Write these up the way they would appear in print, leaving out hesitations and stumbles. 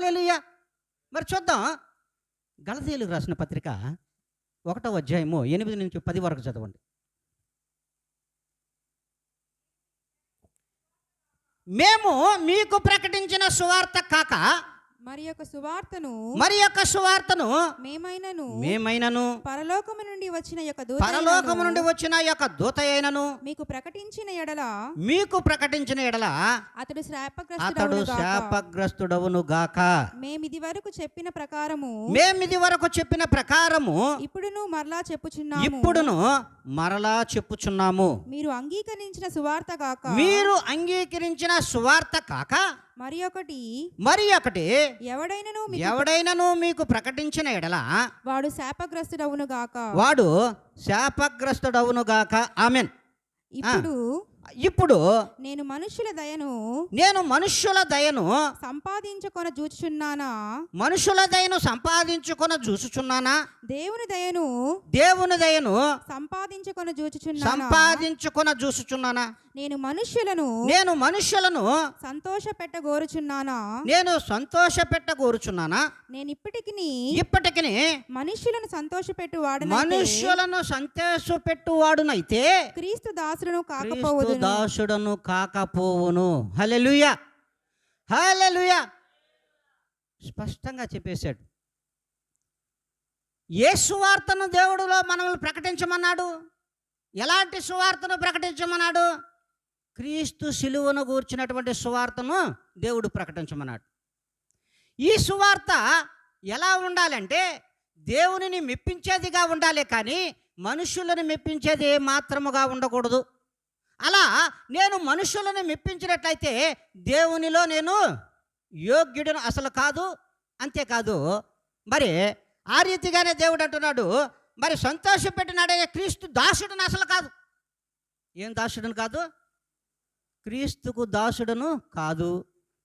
హల్లెలూయా. మరి చూద్దాం, గలతీయులకు రాసిన పత్రిక 1వ అధ్యాయము 8 నుంచి 10 వరకు చదవండి. మేము మీకు ప్రకటించిన సువార్త కాక మరి యొక్క సువార్తను మేమైనను పరలోకము నుండి వచ్చిన యొక్క దూత అయినను మీకు ప్రకటించిన ఎడల అతడు శాపగ్రస్తుడవును గాక. మేమిది వరకు చెప్పిన ప్రకారము ఇప్పుడును మరలా చెప్పుచున్నాము. మీరు అంగీకరించిన సువార్త కాక మరి ఒకటి ఎవడైనను మీకు ప్రకటించిన ఎడల వాడు శాపగ్రస్తుడవును గాక. ఆమేన్. ఇప్పుడు నేను మనుష్యుల దయను సంపాదించుకొన చూచుచున్నానా దేవుని దయను సంపాదించుకొన చూచుచున్నానా? నేను మనుష్యులను సంతోష పెట్టగోరుచున్నానా? నేను ఇప్పటికి మనుష్యులను సంతోషపెట్టువాడునైతే క్రీస్తు దాసుడను కాకపోవును. హల్లెలూయా, హల్లెలూయా. స్పష్టంగా చెప్పేశాడు. ఏ సువార్తను దేవుడులో మనల్ని ప్రకటించమన్నాడు? ఎలాంటి సువార్తను ప్రకటించమన్నాడు? క్రీస్తు శిలువను గూర్చినటువంటి సువార్తను దేవుడు ప్రకటించమన్నాడు. ఈ సువార్త ఎలా ఉండాలంటే దేవునిని మెప్పించేదిగా ఉండాలి, కానీ మనుషులను మెప్పించేది మాత్రముగా ఉండకూడదు. అలా నేను మనుషులను మెప్పించినట్లయితే దేవునిలో నేను యోగ్యుడను అసలు కాదు. అంతేకాదు, మరి ఆ రీతిగానే దేవుడు అంటున్నాడు, మరి సంతోషపెట్టినాడే క్రీస్తు దాసుడును అసలు కాదు. ఏం దాసుడును కాదు? క్రీస్తుకు దాసుడును కాదు,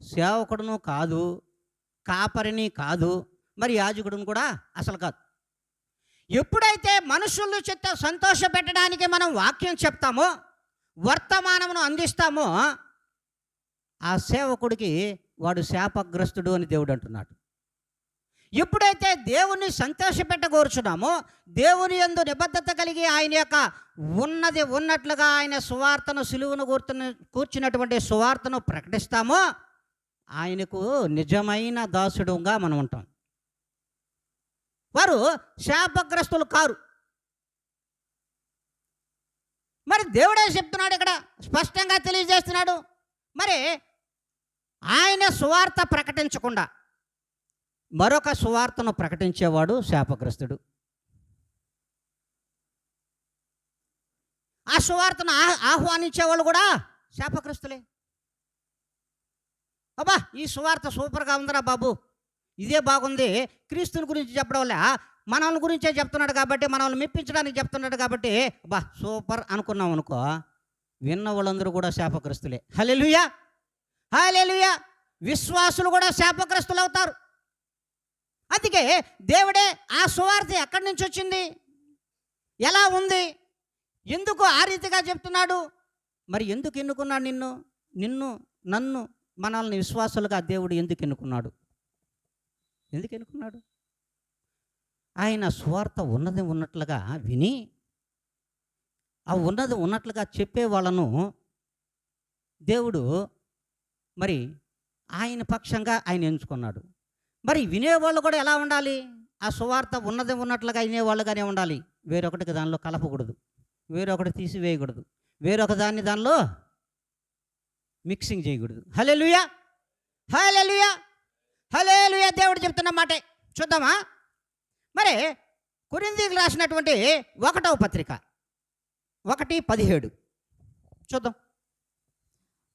సేవకుడును కాదు, కాపరిని కాదు, మరి యాజకుడును కూడా అసలు కాదు. ఎప్పుడైతే మనుషులు చేత సంతోషపెట్టడానికి మనం వాక్యం చెప్తామో, వర్తమానమును అందిస్తామో, ఆ సేవకుడికి వాడు శాపగ్రస్తుడు అని దేవుడు అంటున్నాడు. ఎప్పుడైతే దేవుని సంతోషపెట్టగోరుచున్నామో, దేవుని యందు నిబద్ధత కలిగి ఆయన యొక్క ఉన్నది ఉన్నట్లుగా ఆయన సువార్తను సిలువను కూర్చున్నటువంటి సువార్తను ప్రకటిస్తామో, ఆయనకు నిజమైన దాసుడుగా మనం ఉంటాం. వారు శాపగ్రస్తులు కారు. మరి దేవుడే చెప్తున్నాడు, ఇక్కడ స్పష్టంగా తెలియజేస్తున్నాడు. మరి ఆయన సువార్త ప్రకటించకుండా మరొక సువార్తను ప్రకటించేవాడు శాపగ్రస్తుడు. ఆ సువార్తను ఆహ్వానించేవాళ్ళు కూడా శాపగ్రస్తులే. అబ్బా, ఈ సువార్త సూపర్గా ఉందిరా బాబు, ఇదే బాగుంది, క్రీస్తుని గురించి చెప్పడం వల్ల మనల్ని గురించే చెప్తున్నాడు కాబట్టి, మనల్ని మెప్పించడానికి చెప్తున్నాడు కాబట్టి బా సూపర్ అనుకున్నాం అనుకో, విన్న వాళ్ళందరూ కూడా శాపగ్రస్తులే. హల్లెలూయా, హల్లెలూయా. విశ్వాసులు కూడా శాపగ్రస్తులు అవుతారు. అందుకే దేవుడే ఆ సువార్త ఎక్కడి నుంచి వచ్చింది, ఎలా ఉంది, ఎందుకు ఆ రీతిగా చెప్తున్నాడు, మరి ఎందుకు ఎన్నుకున్నాడు నన్ను మనల్ని విశ్వాసులుగా దేవుడు ఎందుకు ఎన్నుకున్నాడు? ఆయన సువార్త ఉన్నది ఉన్నట్లుగా విని ఆ ఉన్నది ఉన్నట్లుగా చెప్పే వాళ్ళను దేవుడు మరి ఆయన పక్షంగా ఆయన ఎంచుకున్నాడు. మరి వినేవాళ్ళు కూడా ఎలా ఉండాలి? ఆ సువార్త ఉన్నది ఉన్నట్లుగా వినేవాళ్ళుగానే ఉండాలి. వేరొకటికి దానిలో కలపకూడదు, వేరొకటి తీసివేయకూడదు, వేరొక దానిలో మిక్సింగ్ చేయకూడదు. హల్లెలూయా, హల్లెలూయా, హల్లెలూయా. దేవుడు చెప్తున్న మాటే చూద్దామా? మరి కొరింథీయులకు రాసినటువంటి 1వ పత్రిక 1:17 చూద్దాం.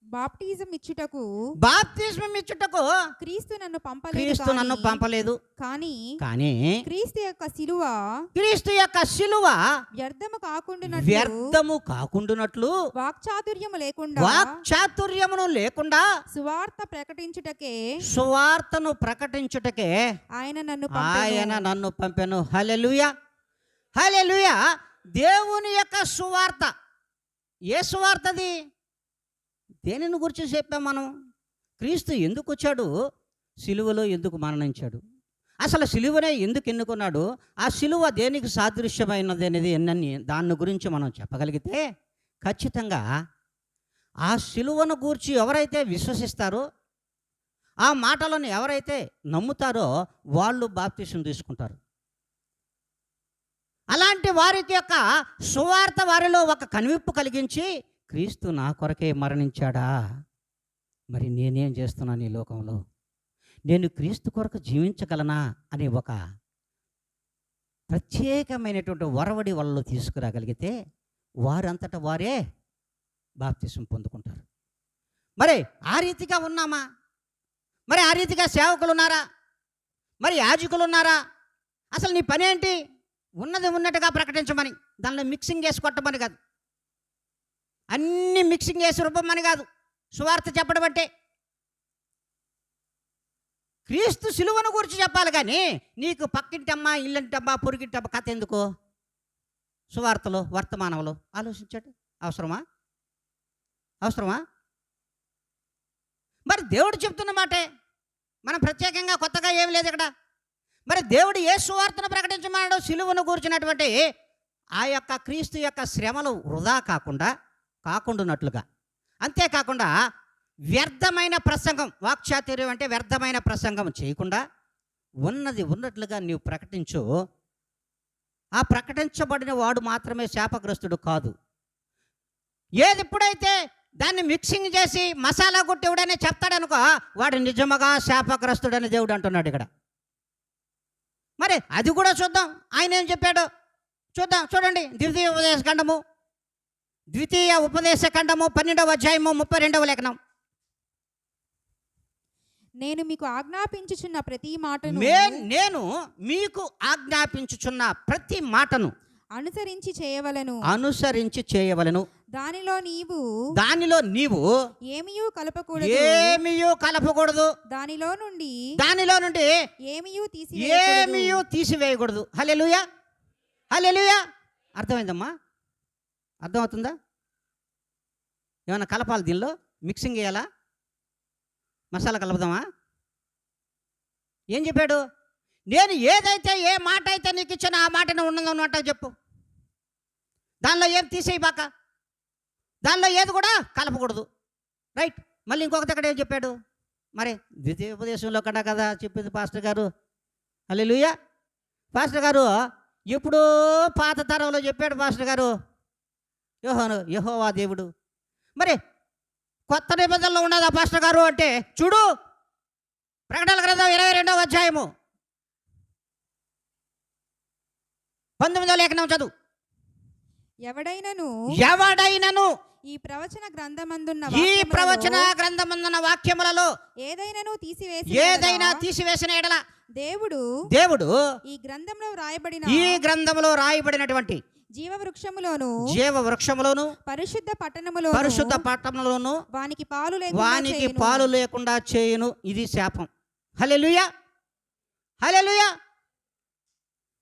బాప్టిజం ఇచ్చుటకు క్రీస్తు నన్ను పంపలేదు, కానీ క్రీస్తు యొక్క శిలువ వ్యర్థము కాకుండునట్లు వాక్చాతుర్యమును లేకుండా సువార్తను ప్రకటించుటకే ఆయన నన్ను పంపెను. హల్లెలూయా, హల్లెలూయా. దేవుని యొక్క సువార్త ఏ సువార్తది? దేనిని గురించి చెప్పాం మనం? క్రీస్తు ఎందుకు వచ్చాడు, సిలువలో ఎందుకు మరణించాడు, అసలు సిలువనే ఎందుకు ఎన్నుకున్నాడు, ఆ సిలువ దేనికి సాదృశ్యమైనది అనేది ఎన్నని దాని గురించి మనం చెప్పగలిగితే ఖచ్చితంగా ఆ సిలువను గూర్చి ఎవరైతే విశ్వసిస్తారో, ఆ మాటలను ఎవరైతే నమ్ముతారో వాళ్ళు బాప్తిసం తీసుకుంటారు. అలాంటి వారికి యొక్క సువార్త వారిలో ఒక కనువిప్పు కలిగించి, క్రీస్తు నా కొరకే మరణించాడా, మరి నేనేం చేస్తున్నాను ఈ లోకంలో, నేను క్రీస్తు కొరకు జీవించగలనా అనే ఒక ప్రత్యేకమైనటువంటి వరవడి వాళ్ళలో తీసుకురాగలిగితే వారంతట వారే బాప్తిసం పొందుకుంటారు. మరి ఆ రీతిగా ఉన్నామా? మరి ఆ రీతిగా సేవకులు ఉన్నారా? మరి యాజకులు ఉన్నారా? అసలు నీ పని ఏంటి? ఉన్నది ఉన్నట్టుగా ప్రకటించమని, దానిలో మిక్సింగ్ వేసి కొట్టమని కాదు, అన్ని మిక్సింగ్ వేసి రూపమని కాదు, సువార్త చెప్పడం అంటే క్రీస్తు సిలువను గురించి చెప్పాలి. కానీ నీకు పక్కింటమ్మా, ఇల్లంటమ్మా, పొరుగింటమ్మా కథ ఎందుకు? సువార్తలో వర్తమానంలో ఆలోచించండి. అవసరమా? అవసరమా? మరి దేవుడు చెప్తున్న మాటే, మనం ప్రత్యేకంగా కొత్తగా ఏమి లేదు ఇక్కడ. మరి దేవుడు ఏ సువార్తను ప్రకటించమన్నాడో, సిలువను కూర్చున్నటువంటి ఆ యొక్క క్రీస్తు యొక్క శ్రమలు వృధా కాకుండానట్లుగా, అంతేకాకుండా వ్యర్థమైన ప్రసంగం, వాక్చాతుర్యం అంటే వ్యర్థమైన ప్రసంగం చేయకుండా ఉన్నది ఉన్నట్లుగా నీవు ప్రకటించు. ఆ ప్రకటించబడిన వాడు మాత్రమే శాపగ్రస్తుడు కాదు. ఏది ఎప్పుడైతే దాన్ని మిక్సింగ్ చేసి మసాలా కొట్టి ఎవడనే చెప్తాడనుకో, వాడు నిజముగా శాపగ్రస్తుడని దేవుడు అంటున్నాడు ఇక్కడ. మరి అది కూడా చూద్దాం, ఆయన ఏం చెప్పాడో చూద్దాం. చూడండి, ద్వితీయ ఉపదేశ ఖండము 12వ అధ్యాయము 32వ లేఖనం. నేను మీకు ఆజ్ఞాపించుచున్న ప్రతి మాటను నేను మీకు ఆజ్ఞాపించుచున్న ప్రతి మాటను అనుసరించి చేయవలెను. దానిలో నీవు ఏమీయూ కలపకూడదు. దానిలో నుండి ఏమీయూ తీసివేయకూడదు. హల్లెలూయా, హల్లెలూయా. అర్థమైందమ్మా? అర్థమవుతుందా? ఏమన్నా కలపాలి, దీనిలో మిక్సింగ్ చేయాలా, మసాలా కలుపుదామా? ఏం చెప్పాడు? నేను ఏదైతే ఏ మాట అయితే నీకు ఇచ్చానో ఆ మాటను ఉన్నదన్నమాట చెప్పు. దానిలో ఏం తీసేయబాక, దానిలో ఏది కూడా కలపకూడదు. రైట్. మళ్ళీ ఇంకొక దగ్గర ఏం చెప్పాడు? మరి ద్వితీయ ఉపదేశంలో కదా చెప్పింది పాస్టర్ గారు. హల్లెలూయా. పాస్టర్ గారు ఎప్పుడో పాత తరంలో చెప్పాడు పాస్టర్ గారు, యెహోవా దేవుడు. మరి కొత్త నిబంధనలో ఉన్నదా పాస్టర్ గారు అంటే చూడు, ప్రకటన గ్రంథం 22వ అధ్యాయము 19వ లేఖనం చదువు. ఎవడైనను ఈ ప్రవచన గ్రంథమందున్న వాక్యములలో ఏదైనా తీసివేసిన ఎడల దేవుడు ఈ గ్రంథంలో రాయబడినటువంటి జీవవృక్షములోను పరిశుద్ధ పట్టణములోను వానికి పాలు లేకుండా చేయును. ఇది శాపం. హల్లెలూయా, హల్లెలూయా.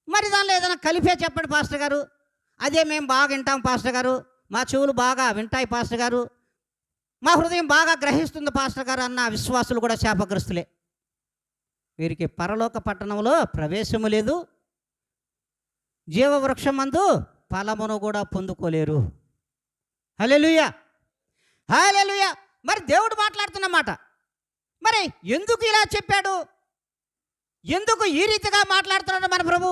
మరి దానిలో ఏదైనా కలిపే చెప్పండి పాస్టర్ గారు. అదే మేము బాగా వింటాం పాస్టర్ గారు, మా చెవులు బాగా వింటాయి పాస్టర్ గారు, మా హృదయం బాగా గ్రహిస్తుంది పాస్టర్ గారు అన్న విశ్వాసులు కూడా శాపగ్రస్తులే. వీరికి పరలోక పట్టణంలో ప్రవేశము లేదు, జీవవృక్షమందు ఫలమును కూడా పొందుకోలేరు. హల్లెలూయా, హల్లెలూయా. మరి దేవుడు మాట్లాడుతున్నమాట, మరి ఎందుకు ఇలా చెప్పాడు, ఎందుకు ఈ రీతిగా మాట్లాడుతున్నాడు మన ప్రభు,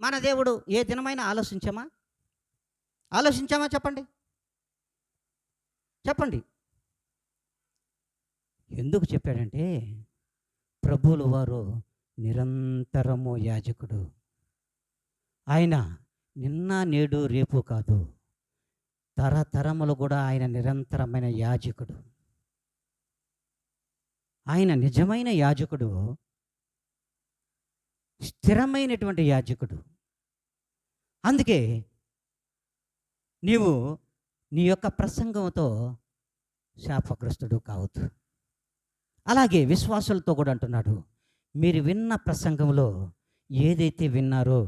మన దేవుడు? ఏ దినమైనా ఆలోచించామా చెప్పండి, చెప్పండి. ఎందుకు చెప్పాడంటే ప్రభువుల వారు నిరంతరము యాజకుడు. ఆయన నిన్న నేడు రేపు కాదు, తరతరములు కూడా ఆయన నిరంతరమైన యాజకుడు. ఆయన నిజమైన యాజకుడు, స్థిరమైనటువంటి యాజకుడు. అందుకే నీవు నీ యొక్క ప్రసంగంతో శాపగ్రస్తుడు కావద్దు. అలాగే విశ్వాసులతో కూడా అంటున్నాడు, మీరు విన్న ప్రసంగంలో ఏదైతే విన్నారో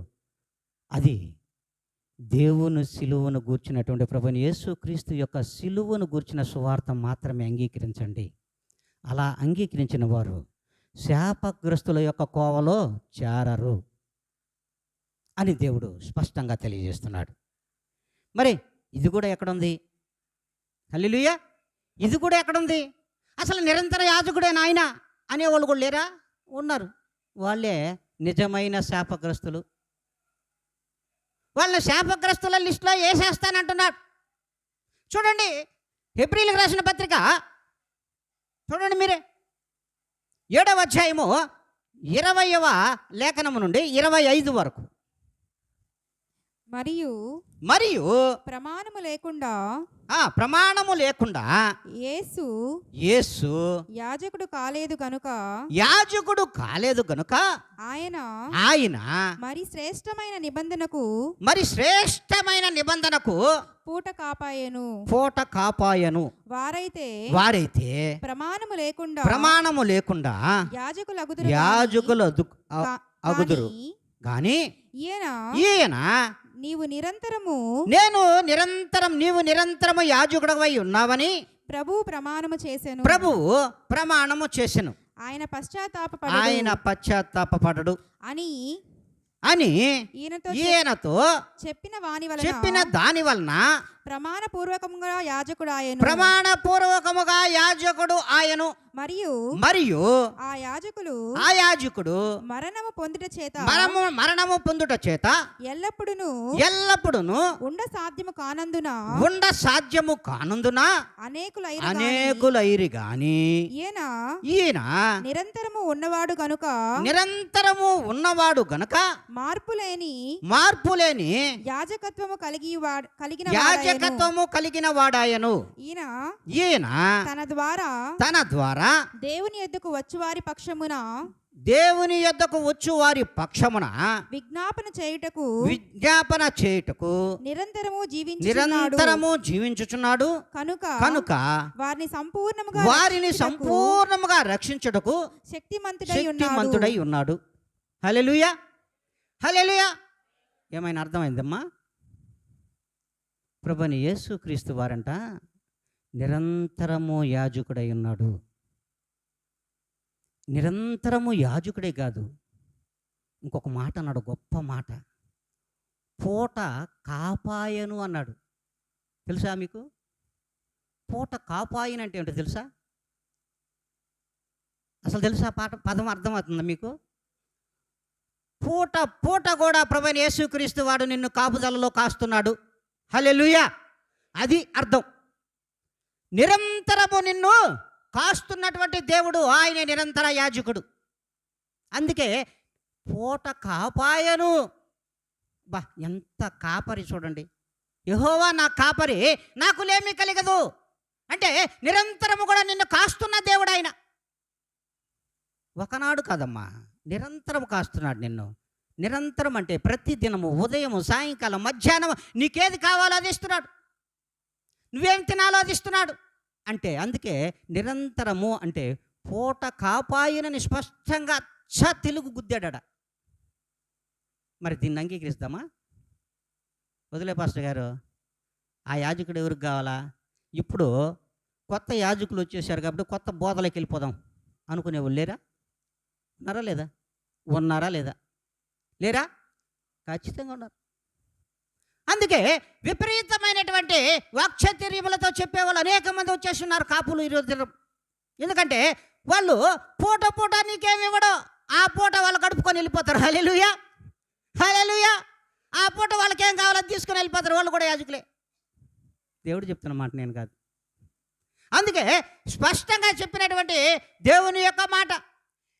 అది దేవుని సిలువను గూర్చినటువంటి ప్రభుని యేసుక్రీస్తు యొక్క సిలువను గూర్చిన సువార్త మాత్రమే అంగీకరించండి. అలా అంగీకరించిన వారు శాపగ్రస్తుల యొక్క కోవలో చేరరు అని దేవుడు స్పష్టంగా తెలియజేస్తున్నాడు. మరి ఇది కూడా ఎక్కడుంది? హల్లెలూయా! ఇది కూడా ఎక్కడుంది? అసలు నిరంతర యాజకుడే నాయన అనేవాళ్ళు కూడా లేరా? ఉన్నారు. వాళ్ళే నిజమైన శాపగ్రస్తులు. వాళ్ళని శాపగ్రస్తుల లిస్టులో వేసేస్తానంటున్నాడు. చూడండి, హెబ్రీయులకు రాసిన పత్రిక చూడండి మీరే, 7వ అధ్యాయము 20వ లేఖనము నుండి 25 వరకు. మరియు ప్రమాణము లేకుండా ప్రమాణము లేకుండా యేసు యాజకుడు కాలేదు కనుక ఆయన మరి శ్రేష్టమైన నిబంధనకు పూట కాపాయెను. వారైతే ప్రమాణము లేకుండా యాజకులు అగుదురు గాని ఈయన నీవు నిరంతరము యాజకుడవై ఉన్నావని ప్రభువు ప్రమాణము చేసెను. ఆయన పశ్చాత్తాపపడడు అని ఈయనతో చెప్పిన దాని వలన ప్రమాణపూర్వకముగా యాజకుడు ఆయను. మరియు ఆ యాజకుడు మరణము పొందుట చేత ఎల్లప్పుడును ఉండ సాధ్యము కానందున అనేకులైరి గాని ఈయన నిరంతరము ఉన్నవాడు గనుక మార్పులేని యాజకత్వము కలిగిన వాడాయను. ఈయన తన ద్వారా దేవుని యొద్దకు వచ్చు వారి పక్షమున విజ్ఞాపన చేయుటకు నిరంతరము జీవించుచున్నాడు కనుక వారిని సంపూర్ణముగా రక్షించుటకు శక్తిమంతుడై ఉన్నాడు. హల్లెలూయా, హల్లెలూయా. ఏమైనా అర్థమైందమ్మా? ప్రభువైన యేసుక్రీస్తు వారంట నిరంతరము యాజకుడై ఉన్నాడు. నిరంతరము యాజకుడే కాదు, ఇంకొక మాట అన్నాడు, గొప్ప మాట. పూట కాపాయను అన్నాడు. తెలుసా మీకు? పూట కాపాయను అంటే ఏంటో తెలుసా? అసలు తెలుసా? పదం అర్థమవుతుందా మీకు? పూట కూడా ప్రభువైన యేసుక్రీస్తు వాడు నిన్ను కాపుదలలో కాస్తున్నాడు. హల్లెలూయా, అది అర్థం. నిరంతరము నిన్ను కాస్తున్నటువంటి దేవుడు ఆయన నిరంతర యాజకుడు. అందుకే పూట కాపాయను. ఎంత కాపరి చూడండి. యెహోవా నా కాపరి, నాకు లేమి కలగదు అంటే నిరంతరము కూడా నిన్ను కాస్తున్న దేవుడు ఆయన. ఒకనాడు కాదమ్మా, నిరంతరం కాస్తున్నాడు నిన్ను. నిరంతరం అంటే ప్రతి దినము, ఉదయము, సాయంకాలం, మధ్యాహ్నం నీకేది కావాలో అది ఇస్తున్నాడు. నువ్వేం తినాలో అది ఇస్తున్నాడు. అంటే అందుకే నిరంతరము అంటే పూట కాపాయినని స్పష్టంగా తెలుగు గుద్దాడ. మరి దీన్ని అంగీకరిస్తామా? వదిలే పాస్టర్ గారు, ఆ యాజకుడు ఎవరికి కావాలా? ఇప్పుడు కొత్త యాజకులు వచ్చేసారు కాబట్టి కొత్త బోధలోకి వెళ్ళిపోదాం అనుకునేవాళ్ళు లేరా? ఉన్నారా లేదా? లేరా? ఖచ్చితంగా ఉన్నారు. అందుకే విపరీతమైనటువంటి వాక్చాతుర్యములతో చెప్పేవాళ్ళు అనేక మంది వచ్చేసి ఉన్నారు కాపులు ఈరోజు. ఎందుకంటే వాళ్ళు పూట నీకేమి ఇవ్వడం, ఆ పూట వాళ్ళు గడుపుకొని వెళ్ళిపోతారు. హల్లెలూయా, హల్లెలూయా. ఆ పూట వాళ్ళకి ఏం కావాలో తీసుకుని వెళ్ళిపోతారు. వాళ్ళు కూడా యాజకులే. దేవుడు చెప్తున్న మాట నేను కాదు. అందుకే స్పష్టంగా చెప్పినటువంటి దేవుని యొక్క మాట,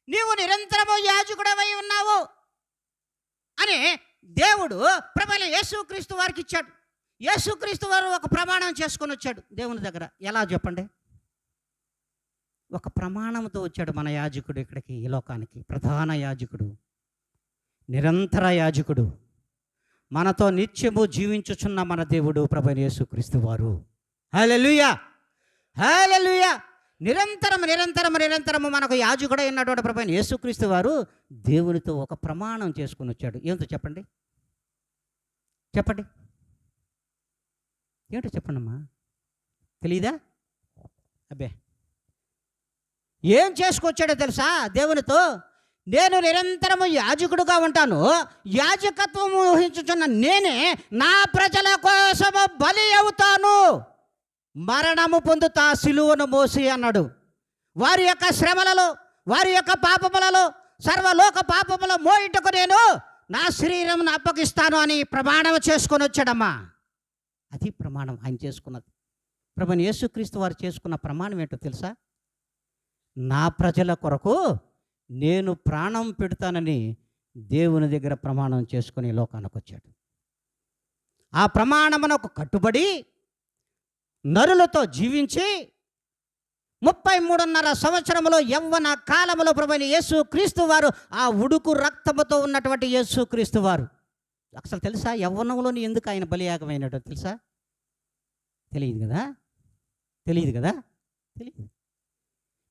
నీవు నిరంతరము యాజకుడవై ఉన్నావు అని దేవుడు ప్రభువైన యేసుక్రీస్తు వారికి ఇచ్చాడు. యేసుక్రీస్తు వారు ఒక ప్రమాణం చేసుకొని వచ్చాడు దేవుని దగ్గర. ఎలా చెప్పండి? ఒక ప్రమాణంతో వచ్చాడు మన యాజకుడు ఇక్కడికి, ఈ లోకానికి. ప్రధాన యాజకుడు, నిరంతర యాజకుడు, మనతో నిత్యము జీవించుచున్న మన దేవుడు ప్రభువైన యేసుక్రీస్తు వారు. హల్లెలూయా, హల్లెలూయా. నిరంతరము మనకు యాజకుడై ఉన్నటువంటి ప్రభువైన యేసుక్రీస్తు వారు దేవునితో ఒక ప్రమాణం చేసుకుని వచ్చాడు. ఏంటో చెప్పండి, ఏంటో చెప్పండి అమ్మా. తెలీదా? అబ్బే, ఏం చేసుకొచ్చాడో తెలుసా దేవునితో? నేను నిరంతరము యాజకుడుగా ఉంటాను, యాజకత్వము వహించుచున్న నేనే నా ప్రజల కోసము బలి అవుతాను, మరణము పొందుతా సిలువను మోసి అన్నాడు. వారి యొక్క శ్రమలలో, వారి యొక్క పాపములలో, సర్వలోక పాపముల మోయిటకు నేను నా శరీరంను అప్పగిస్తాను అని ప్రమాణం చేసుకొని వచ్చాడమ్మా. అది ప్రమాణం ఆయన చేసుకున్నది. ప్రభుని యేసుక్రీస్తు వారు చేసుకున్న ప్రమాణం ఏంటో తెలుసా? నా ప్రజల కొరకు నేను ప్రాణం పెడతానని దేవుని దగ్గర ప్రమాణం చేసుకుని లోకానికి వచ్చాడు. ఆ ప్రమాణమునకు కట్టుబడి నరులతో జీవించి 33.5 సంవత్సరములో యవ్వన కాలములో ప్రభువైన యేసు క్రీస్తు వారు, ఆ ఉడుకు రక్తముతో ఉన్నటువంటి యేసు క్రీస్తు వారు, అసలు తెలుసా యవ్వనంలోని ఎందుకు ఆయన బలియాగమైనటో తెలుసా? తెలియదు కదా? తెలియదు.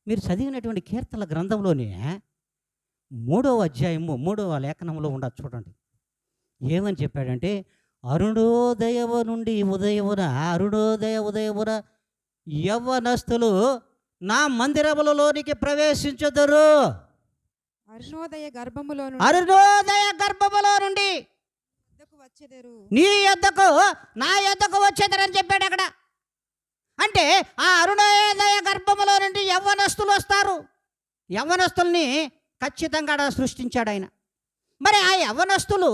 మీరు చదివినటువంటి కీర్తనల గ్రంథంలోనే 3వ అధ్యాయము 3వ లేఖనంలో ఉండదు చూడండి. ఏమని చెప్పాడంటే, అరుణోదయము నుండి ఉదయమున, ఉదయమున యవ్వనస్తులు నా మందిరములలోనికి ప్రవేశించుదురు. అరుణోదయ గర్భములో నుండి నీ యొద్దకు, నా యొద్దకు వచ్చేదరని చెప్పాడు అక్కడ. అంటే ఆ అరుణోదయ గర్భములో నుండి యవ్వనస్తులు వస్తారు. యవ్వనస్తుల్ని ఖచ్చితంగా సృష్టించాడు ఆయన. మరి ఆ యవ్వనస్తులు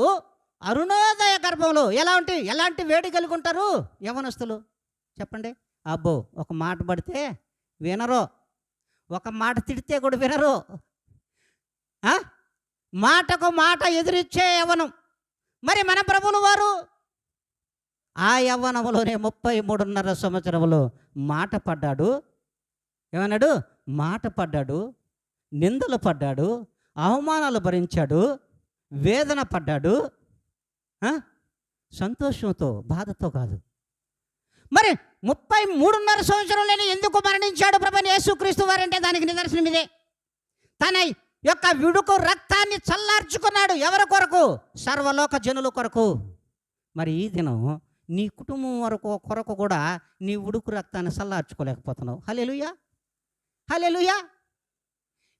అరుణోదయ గర్భంలో ఎలాంటి వేడి కలిగి ఉంటారు యవ్వనస్తులు చెప్పండి? అబ్బో, ఒక మాట పడితే వినరు, ఒక మాట తిడితే కూడా వినరు, మాటకు మాట ఎదిరిచ్చే యవ్వనం. మరి మన ప్రభువులు వారు ఆ యవ్వనములోనే 33.5 సంవత్సరములో మాట పడ్డాడు. ఏమన్నాడు? మాట పడ్డాడు, నిందలు పడ్డాడు, అవమానాలు భరించాడు, వేదన పడ్డాడు, సంతోషంతో, బాధతో కాదు. మరి 33.5 సంవత్సరంలోనే ఎందుకు మరణించాడు ప్రభువైన యేసుక్రీస్తు వారంటే దానికి నిదర్శనం ఇదే. తన యొక్క విడుకు రక్తాన్ని చల్లార్చుకున్నాడు. ఎవరి కొరకు? సర్వలోక జనుల కొరకు. మరి ఈ దినం నీ కుటుంబం కొరకు కూడా నీ ఉడుకు రక్తాన్ని చల్లార్చుకోలేకపోతున్నావు. హల్లెలూయా, హల్లెలూయా.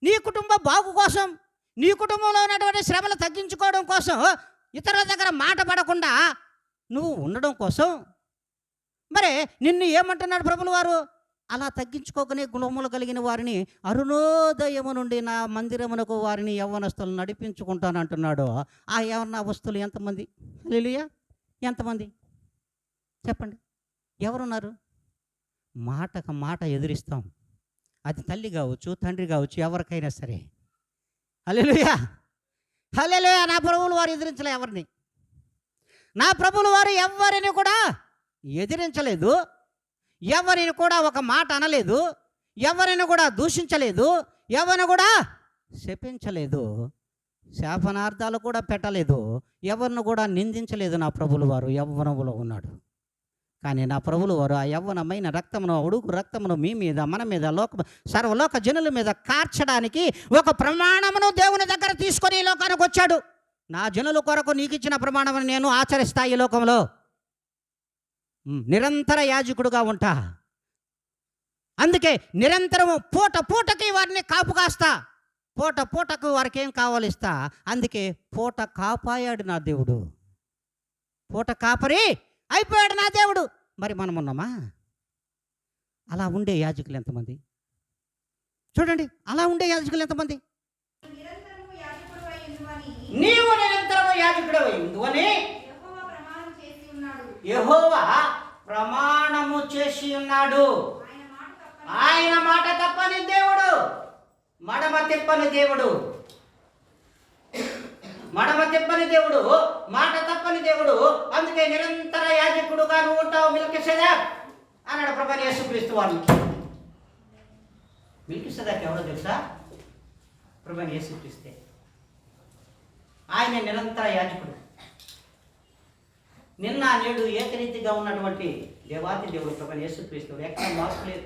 నీ కుటుంబ బాగు కోసం, నీ కుటుంబంలో ఉన్నటువంటి శ్రమలు తగ్గించుకోవడం కోసం, ఇతరుల దగ్గర మాట పడకుండా నువ్వు ఉండడం కోసం, మరి నిన్ను ఏమంటున్నాడు ప్రభువుల వారు? అలా తగ్గించుకోకనే గుణములు కలిగిన వారిని అరుణోదయము నుండి నా మందిరమునకు వారిని యవ్వనస్తులు నడిపించుకుంటాను అంటున్నాడు. ఆ యవ్వనస్తులు ఎంతమంది? హల్లెలూయా, ఎంతమంది చెప్పండి? ఎవరున్నారు? మాటకు మాట ఎదిరిస్తాం. అది తల్లి కావచ్చు, తండ్రి కావచ్చు, ఎవరికైనా సరే. హల్లెలూయా, హల్లెలూయా. నా ప్రభువులు వారు ఎదిరించలే ఎవరిని. నా ప్రభువులు వారు ఎవరిని కూడా ఎదిరించలేదు, ఎవరిని కూడా ఒక మాట అనలేదు, ఎవరిని కూడా దూషించలేదు, ఎవరిని కూడా శపించలేదు, శాపనార్థాలు కూడా పెట్టలేదు, ఎవరిని కూడా నిందించలేదు. నా ప్రభువులు వారు యవ్వనములో ఉన్నాడు. కానీ నా ప్రభువులు వారు ఆ యవ్వనమైన రక్తమును, ఉడుకు రక్తమును మీ మీద, మన మీద, సర్వలోక జనుల మీద కార్చడానికి ఒక ప్రమాణమును దేవుని దగ్గర తీసుకొని ఈ లోకానికి వచ్చాడు. నా జనుల కొరకు నీకు ఇచ్చిన ప్రమాణమును నేను ఆచరిస్తా ఈ లోకంలో. నిరంతర యాజకుడుగా ఉంటా. అందుకే నిరంతరము పూటకి వారిని కాపు కాస్తా, పూటకు వారికి ఏం కావాలి ఇస్తా. అందుకే పూట కాపాయాడు నా దేవుడు, పూట కాపరి అయిపోయాడు నా దేవుడు. మరి మనం ఉన్నామా? అలా ఉండే యాజకులు ఎంతమంది చూడండి, అలా ఉండే యాజకులు ఎంతమంది? నీవు నిరంతరము యాజకుడవై ఉందువని యెహోవా ప్రమాణము చేసి ఉన్నాడు. ఆయన మాట తప్పని దేవుడు, మడమ తిప్పని దేవుడు, మడమ తిప్పని దేవుడు, మాట తప్పని దేవుడు. అందుకే నిరంతర యాజకుడుగా నువ్వు ఉంటావు మెల్కీసెదెక్ అన్నాడు ప్రభువైన యేసుక్రీస్తు వారికి. మెల్కీసెదెక్ ఎవరో తెలుసా? ప్రభువైన యేసుక్రీస్తే. ఆయన నిరంతర యాజకుడు. నిన్న నేడు ఏకరీతిగా ఉన్నటువంటి దేవాతి దేవుడు ప్రభువైన యేసుక్రీస్తు. ఎక్కడ మార్పు లేదు,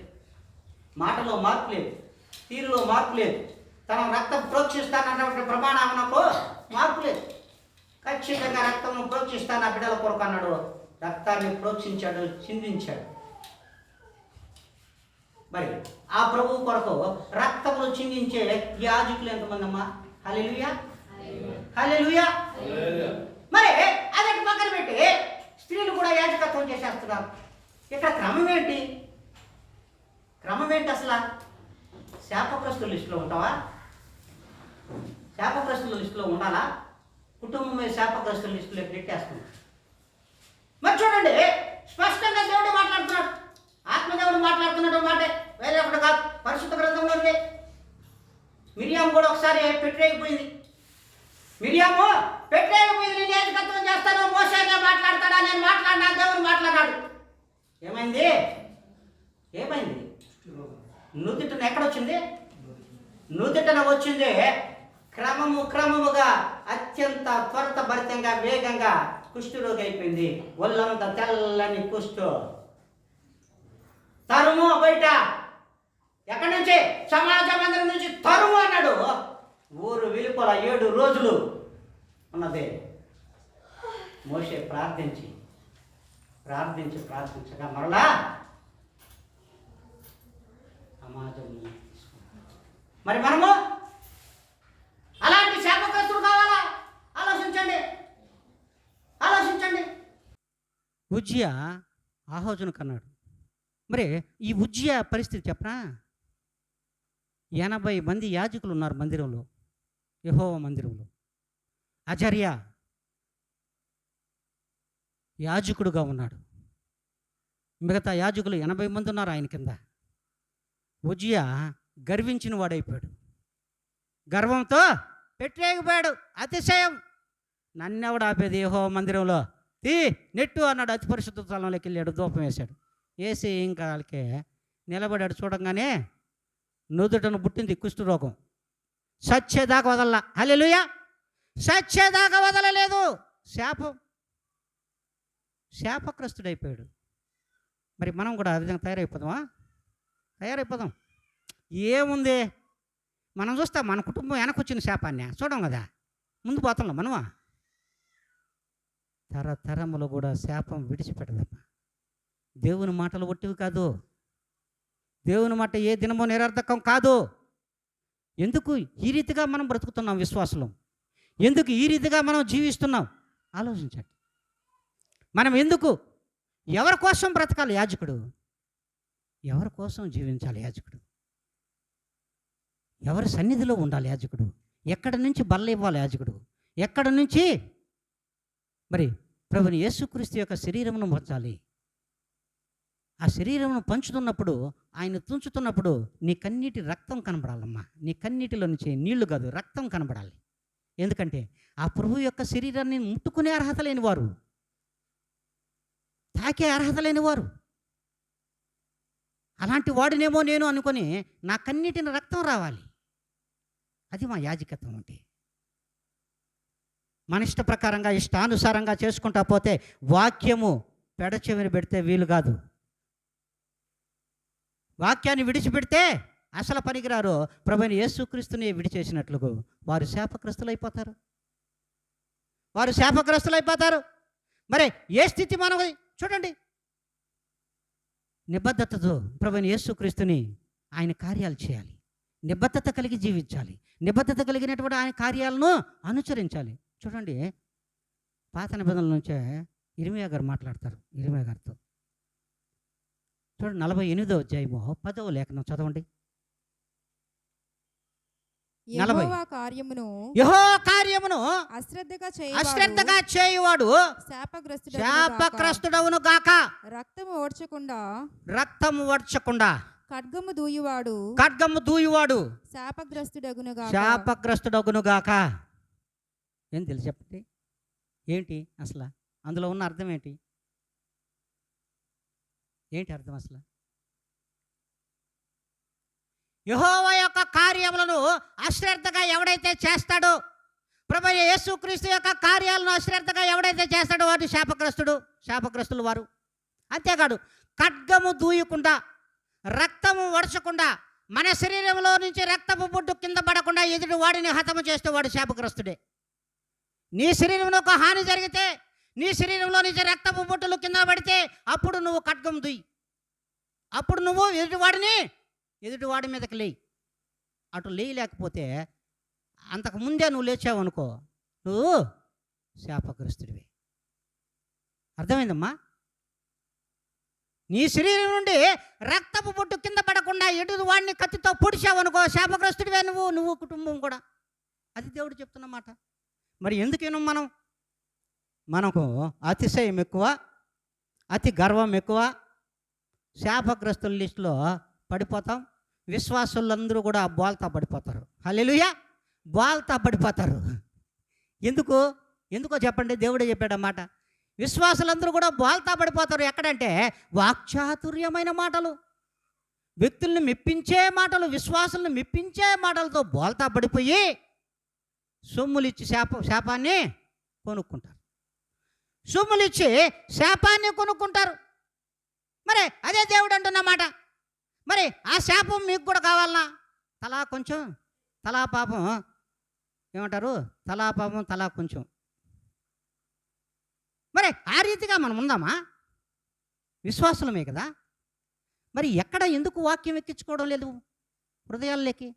మాటలో మార్పు లేదు, తీరులో మార్పు లేదు, తన రక్తం ప్రోక్షిస్తానన్నటువంటి ప్రమాణమునకు మార్పు లేదు. ఖచ్చితంగా రక్తమును ప్రోక్షిస్తాను ఆ బిడ్డల కొరకు అన్నాడు. రక్తాన్ని ప్రోక్షించాడు, చిందించాడు. మరి ఆ ప్రభువు కొరకు రక్తమును చిందించే యాజకులు ఎంతమంది అమ్మా? హల్లెలూయా, హల్లెలూయా. మరి అదే పక్కన పెట్టి స్త్రీలు కూడా యాజకత్వం చేసేస్తున్నారు. ఇక్కడ క్రమం ఏంటి? క్రమం ఏంటి అసలు? శాపగ్రస్తుల లిస్టులో ఉంటావా? శాపగ్రస్తుల లిస్టులో ఉండాలా? కుటుంబం మీద శాపగ్రస్తుల లిస్టులో పెట్టేస్తుంది. మరి చూడండి, స్పష్టంగా దేవుడు మాట్లాడుతున్నాడు, ఆత్మదేవుడు మాట్లాడుతున్నాడు. మాట వేరే ఒకటి కాదు, పరిశుద్ధ గ్రంథంలో ఉంది. మిరియాము కూడా ఒకసారి పెట్టేయకపోయింది. మిరియాము పెట్టేయకపోయింది, నేను యాజకత్వం చేస్తాను, మోసేగా మాట్లాడతాడా, నేను మాట్లాడినా, దేవుడు మాట్లాడాడు. ఏమైంది? ఏమైంది? నుదిటన ఎక్కడొచ్చింది? నుదిటన వచ్చింది. క్రమముగా అత్యంత త్వరితభరితంగా వేగంగా కుష్ఠరోగి అయిపోయింది. ఒళ్ళంతా తెల్లని కుష్టు. తరుము బయట. ఎక్కడి నుంచి? సమాజ మందిరం నుంచి తరుము అన్నాడు. ఊరు వెలుపల 7 రోజులు ఉన్నది. మోషే ప్రార్థించగా మరలా సమాజం. మరి మనము అలాంటి శాపగ్రస్తులు కావాలా? ఆలోచించండి. ఉజ్జియా ఆహోజును కన్నాడు. మరి ఈ ఉజ్జియా పరిస్థితి చెప్పనా? 80 మంది యాజకులు ఉన్నారు మందిరంలో, యెహోవా మందిరంలో. అజర్యా యాజకుడుగా ఉన్నాడు. మిగతా యాజకులు 80 మంది ఉన్నారు ఆయన కింద. ఉజ్జియా గర్వించిన వాడైపోయాడు. గర్వంతో పెట్టలేకపోయాడు. అతిశయం. నన్నెవడు ఆపేది యెహోవా మందిరంలో? నెట్టు అన్నాడు. అతి పరిశుద్ధ స్థలంలోకి వెళ్ళాడు, ధూపం వేశాడు. వేసి ఇంకా వాళ్ళకే నిలబడాడు. చూడంగానే నుదుటను పుట్టింది కుష్ఠరోగం. సచ్చేదాకా వదల్లా. హల్లెలూయా. సచ్చేదాకా వదలలేదు. శాపగ్రస్తుడైపోయాడు. మరి మనం కూడా ఆ విధంగా తయారైపోదాం. ఏముంది, మనం చూస్తాం మన కుటుంబం వెనకొచ్చిన శాపాన్ని చూడం కదా, ముందు పోతున్నాం మనమా. తరతరములు కూడా శాపం విడిచిపెట్టదమ్మా. దేవుని మాటలు ఒట్టివి కాదు. దేవుని మాట ఏ దినమో నిరర్థకం కాదు. ఎందుకు ఈ రీతిగా మనం బ్రతుకుతున్నాం విశ్వాసంలో? ఎందుకు ఈ రీతిగా మనం జీవిస్తున్నాం? ఆలోచించండి. మనం ఎందుకు, ఎవరి కోసం బ్రతకాలి యాజకుడు? ఎవరి కోసం జీవించాలి యాజకుడు? ఎవరి సన్నిధిలో ఉండాలి యాజకుడు? ఎక్కడి నుంచి బల్ల ఇవ్వాలి యాజకుడు? ఎక్కడి నుంచి మరి ప్రభుని యేసుక్రీస్తు యొక్క శరీరమును పంచాలి. ఆ శరీరమును పంచుతున్నప్పుడు, ఆయన తుంచుతున్నప్పుడు నీ కన్నీటి రక్తం కనబడాలమ్మా. నీ కన్నీటిలో నుంచి నీళ్లు కాదు, రక్తం కనబడాలి. ఎందుకంటే ఆ ప్రభు యొక్క శరీరాన్ని ముట్టుకునే అర్హత లేని వారు, తాకే అర్హత లేని వారు, అలాంటి వాడినేమో నేను అనుకొని నా కన్నీటిని రక్తం రావాలి. అది మా యాజకత్వం అంటే. మన ఇష్ట ప్రకారంగా ఇష్టానుసారంగా చేసుకుంటా పోతే వాక్యము పెడచెవిని పెడితే వీలు కాదు. వాక్యాన్ని విడిచిపెడితే అసలు పనికిరారు. ప్రభువైన యేసుక్రీస్తుని విడిచేసినట్లుగా వారు శాపగ్రస్తులైపోతారు. మరి ఏ స్థితి మనది చూడండి. నిబద్ధతతో ప్రభువైన యేసుక్రీస్తుని ఆయన కార్యాలు చేయాలి. నిబద్ధత కలిగి జీవించాలి. నిబద్ధత కలిగినటువంటి ఆయన కార్యాలను అనుసరించాలి. చూడండి, పాత నిబంధనల నుంచే ఇర్మియా గారు మాట్లాడతారు. ఇర్మియా గారితో చూడండి, 48వ అధ్యాయము 10వ లేఖనం చదవండి. యెహోవా కార్యమును అశ్రద్ధగా చేయువాడు శాపగ్రస్తుడవును గాక. రక్తము ఓడ్చకుండా ఖడ్గము దూయువాడు శాపగ్రస్తుడగును గాక. ఏం తెలుసు చెప్పండి? ఏంటి అసలు అందులో ఉన్న అర్థం ఏంటి? అర్థం అసలు? యెహోవా యొక్క కార్యములను అశ్రద్ధగా ఎవడైతే చేస్తాడో, ప్రభువైన యేసుక్రీస్తు యొక్క కార్యాలను అశ్రద్ధగా ఎవడైతే చేస్తాడో వాడు శాపగ్రస్తులు వారు. అంతేకాదు, ఖడ్గము దూయకుండా, రక్తము వడచకుండా, మన శరీరంలో నుంచి రక్తపు బొట్టు కింద పడకుండా ఎదుటి వాడిని హతము చేస్తే వాడు శాపగ్రస్తుడే. నీ శరీరంలో ఒక హాని జరిగితే, నీ శరీరంలో నుంచి రక్తపు బొట్టులు కింద పడితే అప్పుడు నువ్వు ఖడ్గం దుయ్యి, అప్పుడు నువ్వు ఎదుటివాడిని ఎదుటివాడి మీదకి లేయి. అటు లేయలేకపోతే అంతకుముందే నువ్వు లేచావనుకో, నువ్వు శాపగ్రస్తుడివి. అర్థమైందమ్మా? నీ శరీరం నుండి రక్తపు బొట్టు కింద పడకుండా ఎదుటి వాడిని కత్తితో పొడిచావనుకో, శాపగ్రస్తుడివే నువ్వు కుటుంబం కూడా. అది దేవుడు చెప్తున్నమాట. మరి ఎందుకు వినం మనం? మనకు అతిశయం ఎక్కువ, అతి గర్వం ఎక్కువ, శాపగ్రస్తుల లిస్టులో పడిపోతాం. విశ్వాసులందరూ కూడా బోల్తా పడిపోతారు. హల్లెలూయా, బోల్తా పడిపోతారు. ఎందుకో చెప్పండి, దేవుడే చెప్పాడన్నమాట. విశ్వాసులందరూ కూడా బోల్తా పడిపోతారు. ఎక్కడంటే వాక్చాతుర్యమైన మాటలు, వ్యక్తుల్ని మెప్పించే మాటలు, విశ్వాసుల్ని మెప్పించే మాటలతో బోల్తా పడిపోయి సొమ్ములిచ్చి శాపాన్ని కొనుక్కుంటారు. సొమ్ములిచ్చి శాపాన్ని కొనుక్కుంటారు. మరి అదే దేవుడు అంటున్నమాట. మరి ఆ శాపం మీకు కూడా కావాలన్నా? తలా కొంచెం, తలా పాపం, ఏమంటారు, తలా పాపం తలా కొంచెం. మరి ఆ రీతిగా మనం ఉందామా? విశ్వాసులమే కదా. మరి ఎక్కడ ఎందుకు వాక్యం ఎక్కించుకోవడం లేదు హృదయాల్లోకి?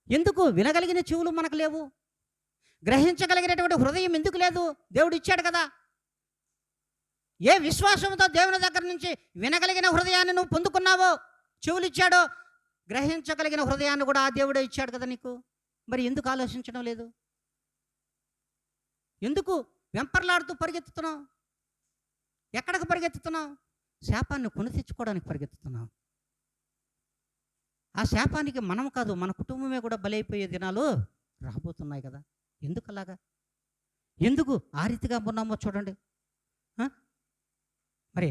ఎందుకు వినగలిగిన చెవులు మనకు లేవు? గ్రహించగలిగినటువంటి హృదయం ఎందుకు లేదు? దేవుడు ఇచ్చాడు కదా. ఏ విశ్వాసంతో దేవుని దగ్గర నుంచి వినగలిగిన హృదయాన్ని నువ్వు పొందుకున్నావో, చెవులు ఇచ్చాడో, గ్రహించగలిగిన హృదయాన్ని కూడా ఆ దేవుడే ఇచ్చాడు కదా నీకు. మరి ఎందుకు ఆలోచించడం లేదు? ఎందుకు వెంపర్లాడుతూ పరిగెత్తుతున్నావు? ఎక్కడికి పరిగెత్తుతున్నావు? శాపాన్ని కొని తెచ్చుకోవడానికి పరిగెత్తుతున్నావు. ఆ శాపానికి మనం కాదు, మన కుటుంబమే కూడా బలైపోయే దినాలు రాబోతున్నాయి కదా. ఎందుకు అలాగా? ఎందుకు ఆ రీతిగా ఉన్నామో చూడండి. మరి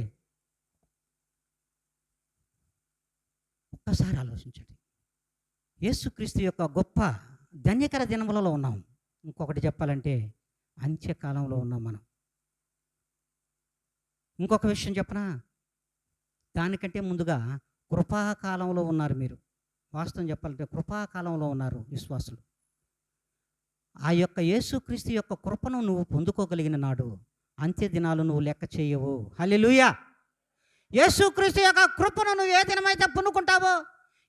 ఒక్కసారి ఆలోచించండి. యేసుక్రీస్తు యొక్క గొప్ప ధన్యకర దినములలో ఉన్నాం. ఇంకొకటి చెప్పాలంటే అంత్యకాలంలో ఉన్నాం మనం. ఇంకొక విషయం చెప్పనా? దానికంటే ముందుగా కృపాకాలంలో ఉన్నారు మీరు. వాస్తవం చెప్పాలంటే కృపాకాలంలో ఉన్నారు విశ్వాసులు. ఆ యొక్క యేసుక్రీస్తు యొక్క కృపను నువ్వు పొందుకోగలిగిన నాడు అంత్య దినాలు నువ్వు లెక్క చేయవు. హల్లెలూయా. యేసుక్రీస్తు యొక్క కృపను నువ్వు ఏ దినమైతే పొందుకుంటావో,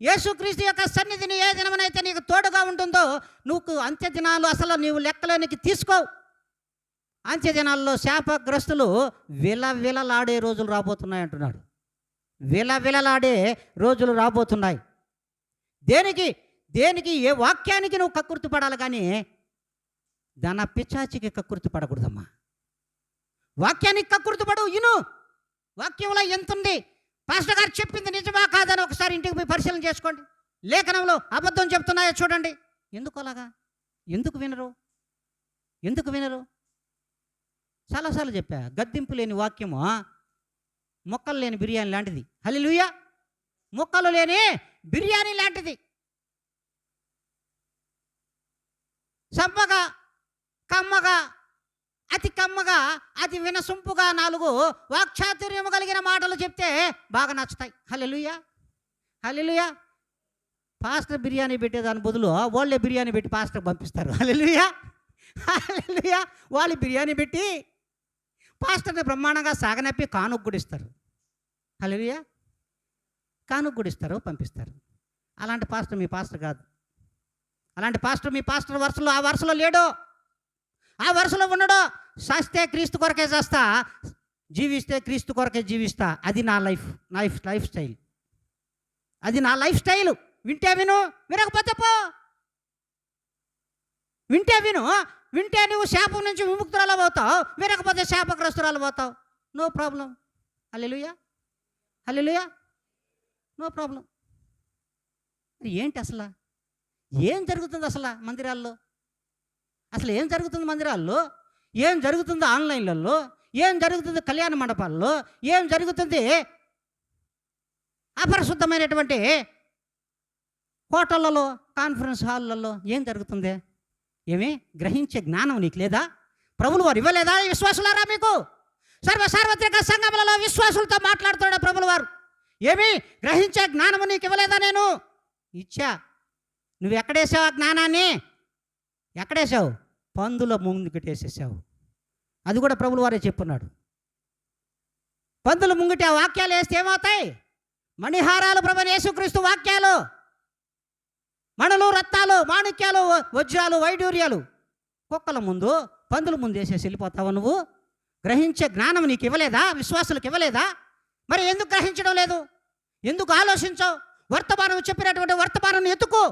యేసుక్రీస్తు యొక్క సన్నిధిని ఏ దినమైతే నీకు తోడుగా ఉంటుందో, నువ్వు అంత్య దినాలు అసలు నీవు లెక్కలోనికి తీసుకోవు. అంత్య దినాల్లో శాపగ్రస్తులు విలవిలలాడే రోజులు రాబోతున్నాయి అంటున్నాడు. విలవిలలాడే రోజులు రాబోతున్నాయి. దేనికి ఏ వాక్యానికి నువ్వు కక్కుర్తి పడాలి, కానీ ధన పిచాచికి కక్కుర్తి పడకూడదమ్మా. వాక్యానికి కక్కుర్తి పడు. ఇను వాక్యంలో ఎంత ఉంది, పాస్టర్ గారు చెప్పింది నిజమా కాదని ఒకసారి ఇంటికి పోయి పరిశీలన చేసుకోండి. లేఖనంలో అబద్ధం చెప్తున్నాయో చూడండి. ఎందుకు అలాగా? ఎందుకు వినరు? చాలాసార్లు చెప్పా, గద్దింపు లేని వాక్యము మొక్కలు లేని బిర్యానీ లాంటిది. హల్లెలూయా. మొక్కలు లేని బిర్యానీ లాంటిది. సమ్మగా, కమ్మగా, అతి కమ్మగా, అతి వినసొంపుగా 4 వాక్చాతుర్యము కలిగిన మాటలు చెప్తే బాగా నచ్చుతాయి. హల్లెలూయా. పాస్టర్ బిర్యానీ పెట్టేదాని బదులు వాళ్ళే బిర్యానీ పెట్టి పాస్టర్ పంపిస్తారు. హల్లెలూయా. వాళ్ళు బిర్యానీ పెట్టి పాస్టర్ని బ్రహ్మాండంగా సాగనప్పి కానుక గుడిస్తారు. హల్లెలూయా. కానుక గుడిస్తారు, పంపిస్తారు. అలాంటి పాస్టర్ మీ పాస్టర్ కాదు. అలాంటి పాస్టర్ మీ పాస్టర్ వరుసలో ఆ వరుసలో లేడో, ఆ వరుసలో ఉండడో. చేస్తే క్రీస్తు కొరకే చేస్తా, జీవిస్తే క్రీస్తు కొరకే జీవిస్తా. అది నా లైఫ్ స్టైల్. అది నా లైఫ్ స్టైల్. వింటే విను, వినకపోతే పో. వింటే నువ్వు శాపం నుంచి విముక్తురాలు అవుతావు, వినకపోతే శాపగ్రస్తురాలు అవుతావు. No problem. Hallelujah. No problem. మరి ఏంటి అసలు? ఏం జరుగుతుంది అసలు మందిరాల్లో? అసలు ఏం జరుగుతుంది మందిరాల్లో? ఏం జరుగుతుంది ఆన్లైన్లలో? ఏం జరుగుతుంది కళ్యాణ మండపాల్లో? ఏం జరుగుతుంది అపరిశుద్ధమైనటువంటి హోటళ్లలో, కాన్ఫరెన్స్ హాల్లలో? ఏం జరుగుతుంది? ఏమి గ్రహించే జ్ఞానం నీకు లేదా? ప్రభులు వారు ఇవ్వలేదా విశ్వాసులారా మీకు? సార్వత్రిక సంఘములలో విశ్వాసులతో మాట్లాడుతాడా ప్రభులు వారు? ఏమి గ్రహించే జ్ఞానము నీకు ఇవ్వలేదా? నేను ఇచ్చా. నువ్వు ఎక్కడేసావు ఆ జ్ఞానాన్ని? ఎక్కడేసావు? పందుల ముంగిటేసేసావు. అది కూడా ప్రభులు వారే చెప్పున్నాడు. పందుల ముంగిట ఆ వాక్యాలు వేస్తే ఏమవుతాయి? మణిహారాలు ప్రభువైన యేసుక్రీస్తు వాక్యాలు, మణులు, రత్నాలు, మాణిక్యాలు, వజ్రాలు, వైడూర్యాలు కుక్కల ముందు, పందుల ముందు వేసేసి వెళ్ళిపోతావా నువ్వు? గ్రహించే జ్ఞానం నీకు ఇవ్వలేదా? విశ్వాసులకు ఇవ్వలేదా? మరి ఎందుకు గ్రహించడం లేదు? ఎందుకు ఆలోచించవు? వర్తమానం చెప్పినటువంటి వర్తమానం ఎత్తుకు.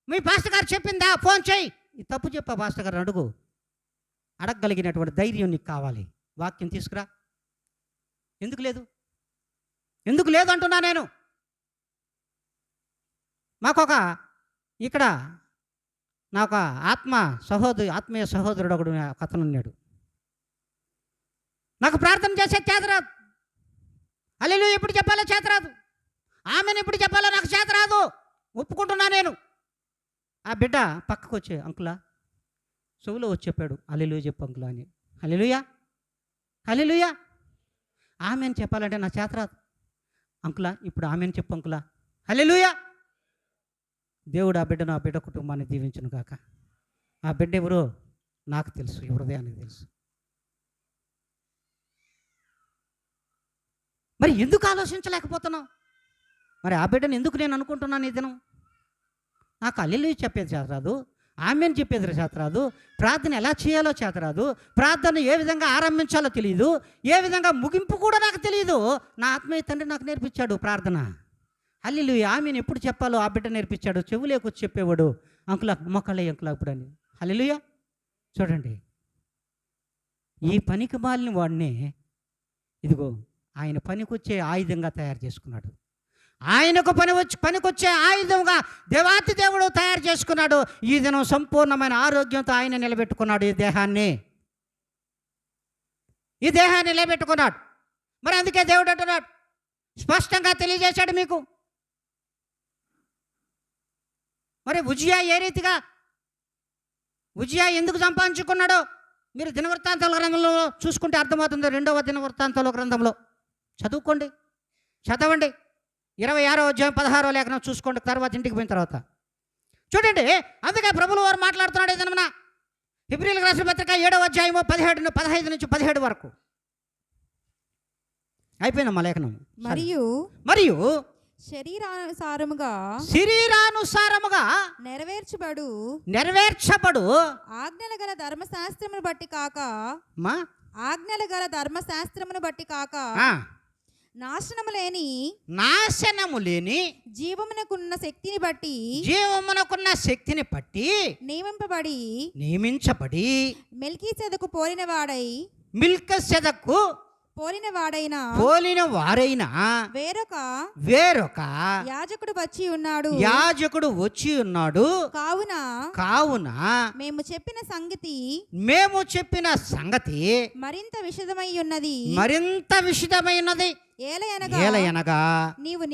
మీ పాస్టర్ గారు చెప్పిందా? ఫోన్ చేయి. ఈ తప్పు చెప్పా పాస్టర్ గారు అడుగు. అడగగలిగినటువంటి ధైర్యం నీకు కావాలి. వాక్యం తీసుకురా. ఎందుకు లేదు? ఎందుకు లేదు అంటున్నా నేను. మాకొక ఇక్కడ నాకు ఆత్మీయ సహోదరుడు ఒకడు కథను ఉన్నాడు. నాకు ప్రార్థన చేసే చేతరాదు. హల్లెలూయా ఎప్పుడు చెప్పాలో చేతరాదు. ఆమెను ఎప్పుడు చెప్పాలో నాకు చేతరాదు. ఒప్పుకుంటున్నా నేను. ఆ బిడ్డ పక్కకు వచ్చే, అంకులా చెవులో వచ్చి చెప్పాడు, హల్లెలూయా చెప్పు అంకులా అని. హల్లెలూయా హల్లెలూయా. ఆమెను చెప్పాలంటే నా చేతరాదు. అంకులా ఇప్పుడు ఆమెను చెప్పు అంకులా. హల్లెలూయా. దేవుడు ఆ బిడ్డ కుటుంబాన్ని దీవించును కాక. ఆ బిడ్డ ఎవరో నాకు తెలుసు, ఈ హృదయానికి తెలుసు. మరి ఎందుకు ఆలోచించలేకపోతున్నావు? మరి ఆ బిడ్డను ఎందుకు నేను అనుకుంటున్నాను ఈ దినం? నాకు హల్లెలూయా చెప్పేది చేతరాదు, ఆమెను చెప్పేది చేతరాదు, ప్రార్థన ఎలా చేయాలో చేతరాదు, ప్రార్థన ఏ విధంగా ఆరంభించాలో తెలియదు, ఏ విధంగా ముగింపు కూడా నాకు తెలియదు. నా ఆత్మీయ తండ్రి నాకు నేర్పించాడు ప్రార్థన. హల్లెలూయా ఆమెను ఎప్పుడు చెప్పాలో ఆ బిడ్డ నేర్పించాడు. చెవులేకొచ్చి చెప్పేవాడు, అంకులా మొక్కలే అంకులా ఇప్పుడు అని. హల్లెలూయా. చూడండి, ఈ పనికి మాలిన వాడిని ఇదిగో ఆయన పనికొచ్చే ఆయుధంగా తయారు చేసుకున్నాడు. ఆయనకు పనికొచ్చే ఆయుధంగా దేవాతి దేవుడు తయారు చేసుకున్నాడు. ఈ దినం సంపూర్ణమైన ఆరోగ్యంతో ఆయన నిలబెట్టుకున్నాడు. ఈ దేహాన్ని నిలబెట్టుకున్నాడు. మరి అందుకే దేవుడు అంటున్నాడు, స్పష్టంగా తెలియజేశాడు మీకు. మరి ఉజ్జియా ఏ రీతిగా ఎందుకు సంపాదించుకున్నాడో మీరు దినవృత్తాంతాల గ్రంథంలో చూసుకుంటే అర్థమవుతుంది. 2వ దినవృత్తాంతాల గ్రంథంలో చదవండి 26వ అధ్యాయం 16వ లేఖనం చూసుకోండి. తర్వాత ఇంటికి పోయిన తర్వాత చూడండి. అందుకే ప్రభువుల వారు మాట్లాడుతున్నాడు ఏదన్నా హెబ్రీయులకు రాసిన పత్రిక 7వ అధ్యాయము 15 నుంచి 17 వరకు. అయిపోయిందమ్మా లేఖనం. మరియు శరీరానుసారముగా నెరవేర్చబడు ఆజ్ఞల గల ధర్మశాస్త్రమును బట్టి కాక నాశనము లేని జీవమునకున్న శక్తిని బట్టి నియమించబడి మెల్కీసెదకు పోలిన వారైన వేరొక యాజకుడు వచ్చి ఉన్నాడు. కావున మేము చెప్పిన సంగతి మరింత విషదమై ఉన్నది. ఏలయనగా నీవు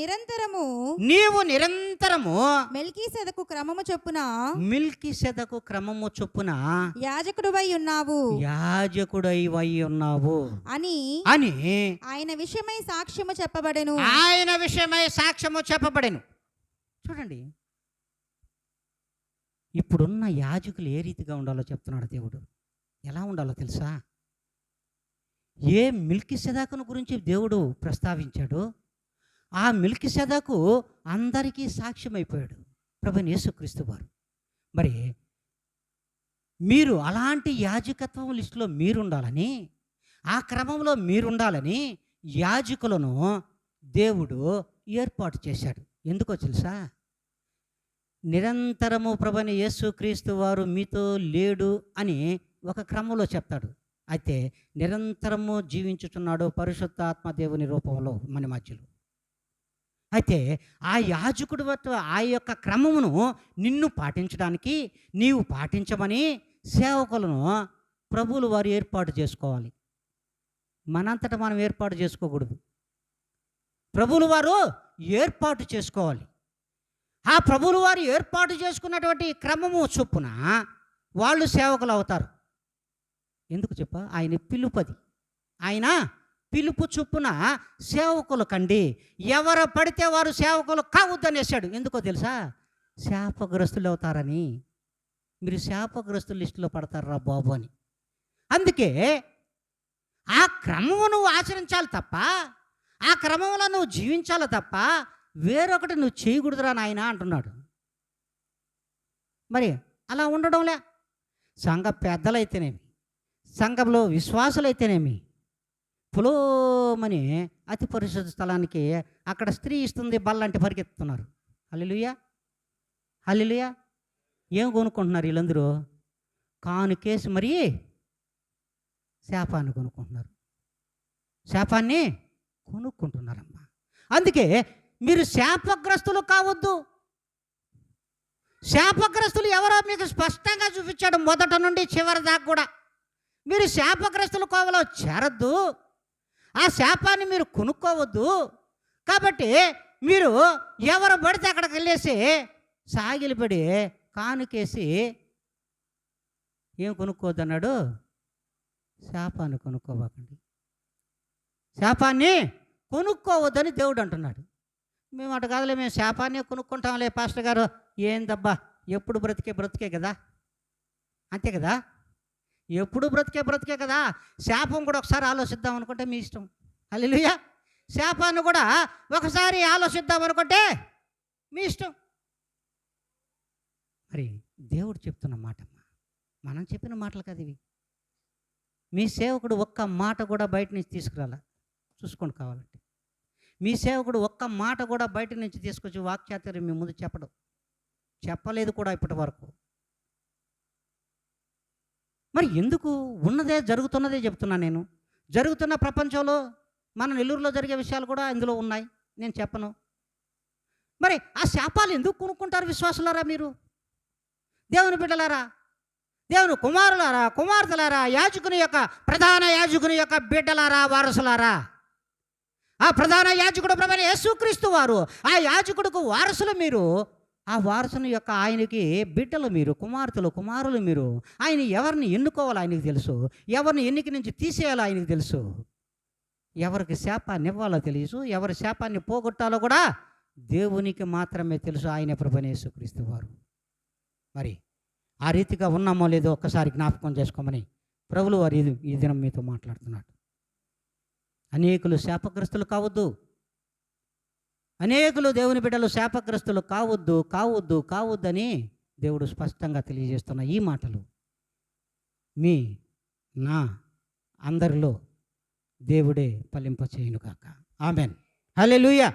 నిరంతరము మెల్కీసెదకు క్రమము చొప్పున యాజకుడవై ఉన్నావు అని ఆయన విషయమై సాక్ష్యము చెప్పబడెను. చూడండి, ఇప్పుడున్న యాజకులు ఏ రీతిగా ఉండాలో చెప్తున్నాడు దేవుడు. ఎలా ఉండాలో తెలుసా? ఏ మెల్కీసెదకును గురించి దేవుడు ప్రస్తావించాడో ఆ మెల్కీసెదకు అందరికీ సాక్ష్యమైపోయాడు ప్రభువైన యేసుక్రీస్తు వారు. మరి మీరు అలాంటి యాజకత్వం లిస్టులో మీరుండాలని, ఆ క్రమంలో మీరుండాలని యాజకులను దేవుడు ఏర్పాటు చేశాడు. ఎందుకో తెలుసా? నిరంతరము ప్రభువైన యేసుక్రీస్తు వారు మీతో లేడు అని ఒక క్రమంలో చెప్తాడు. అయితే నిరంతరము జీవించుచున్నాడు పరిశుద్ధాత్మ దేవుని రూపంలో మన మధ్యలో. అయితే ఆ యాజకుడు ఆ యొక్క క్రమమును నిన్ను పాటించడానికి నీవు పాటించమని సేవకులను ప్రభువులు వారు ఏర్పాటు చేసుకోవాలి. మనంతటా మనం ఏర్పాటు చేసుకోకూడదు. ప్రభువులు వారు ఏర్పాటు చేసుకోవాలి. ఆ ప్రభువులు వారు ఏర్పాటు చేసుకున్నటువంటి క్రమము చొప్పున వాళ్ళు సేవకులు అవుతారు. ఎందుకు ఆయన పిలుపు చొప్పున సేవకులు కండి. ఎవరు పడితే వారు సేవకులు కావద్దనేసాడు. ఎందుకో తెలుసా? శాపగ్రస్తులు అవుతారని. మీరు శాపగ్రస్తుల లిస్టులో పడతారా బాబు అని. అందుకే ఆ క్రమము నువ్వు ఆచరించాలి తప్ప ఆ క్రమంలో నువ్వు జీవించాలి తప్ప వేరొకటి నువ్వు చేయకూడదురా నాయన అంటున్నాడు. మరి అలా ఉండడంలే. సంఘ పెద్దలైతేనేమి, సంఘంలో విశ్వాసులైతేనేమి పులోమని అతి పరిశుద్ధ స్థలానికి అక్కడ స్త్రీ ఇస్తుంది బల్లంటే పరిగెత్తుతున్నారు. హల్లెలూయా, హల్లెలూయా. ఏం కొనుక్కుంటున్నారు వీళ్ళందరూ? కానుకేసి మరి శాపాన్ని కొనుక్కుంటున్నారు. శాపాన్ని కొనుక్కుంటున్నారమ్మా. అందుకే మీరు శాపగ్రస్తులు కావద్దు. శాపగ్రస్తులు ఎవరో మీకు స్పష్టంగా చూపించాడు మొదట నుండి చివరి దాకా కూడా. మీరు శాపగ్రస్తుల కోవలో చేరద్దు, ఆ శాపాన్ని మీరు కొనుక్కోవద్దు. కాబట్టి మీరు ఎవరు పడితే అక్కడికి వెళ్ళేసి సాగిలిపడి కానుకేసి ఏం కొనుక్కోవద్దు అన్నాడు? శాపాన్ని కొనుక్కోవాకండి. శాపాన్ని కొనుక్కోవద్దని దేవుడు అంటున్నాడు. మేము అటు కాదులే, మేము శాపాన్ని కొనుక్కుంటాంలే పాస్టర్ గారు. ఏందబ్బా, ఎప్పుడు బ్రతికే కదా, అంతే కదా, ఎప్పుడు బ్రతికే కదా. శాపం కూడా ఒకసారి ఆలోచిద్దాం అనుకుంటే మీ ఇష్టం. హల్లెలూయా. శాపాన్ని కూడా ఒకసారి ఆలోచిద్దాం అనుకుంటే మీ ఇష్టం. మరి దేవుడు చెప్తున్న మాటమ్మా, మనం చెప్పిన మాటలు కదా ఇవి. మీ సేవకుడు ఒక్క మాట కూడా బయట నుంచి తీసుకురాలా, చూసుకోండి కావాలంటే. మీ సేవకుడు ఒక్క మాట కూడా బయట నుంచి తీసుకొచ్చి వాక్యాచార్యం మీ ముందు చెప్పలేదు కూడా ఇప్పటి వరకు. మరి ఎందుకు? ఉన్నదే జరుగుతున్నదే చెప్తున్నాను నేను. జరుగుతున్న ప్రపంచంలో మన నెల్లూరులో జరిగే విషయాలు కూడా ఇందులో ఉన్నాయి, నేను చెప్పను. మరి ఆ శాపాలు ఎందుకు కొనుక్కుంటారు విశ్వాసులారా? మీరు దేవుని బిడ్డలారా, దేవుని కుమారులారా, కుమార్తెలారా, ప్రధాన యాజకుని యొక్క బిడ్డలారా, వారసులారా. ఆ ప్రధాన యాజకుడు ప్రభువైన యేసుక్రీస్తు వారు, ఆ యాజకుడికి వారసులు మీరు. ఆ వారసుని యొక్క ఆయనకి బిడ్డలు మీరు, కుమారులు మీరు. ఆయన ఎవరిని ఎన్నుకోవాలో ఆయనకి తెలుసు, ఎవరిని ఎన్నిక నుంచి తీసేయాలో ఆయనకి తెలుసు, ఎవరికి శాపాన్ని ఇవ్వాలో తెలుసు, ఎవరి శాపాన్ని పోగొట్టాలో కూడా దేవునికి మాత్రమే తెలుసు. ఆయన ప్రభువైన యేసుక్రీస్తు వారు. మరి ఆ రీతిగా ఉన్నామో లేదో ఒక్కసారి జ్ఞాపకం చేసుకోమని ప్రభువు వారు ఈ దినం మీతో మాట్లాడుతున్నాడు. అనేకులు శాపగ్రస్తులు కావద్దు. అనేకులు దేవుని బిడ్డలు శాపగ్రస్తులు కావద్దని దేవుడు స్పష్టంగా తెలియజేస్తున్న ఈ మాటలు నా అందరిలో దేవుడే ఫలింపచేయును కాక. ఆమెన్. హల్లెలూయా.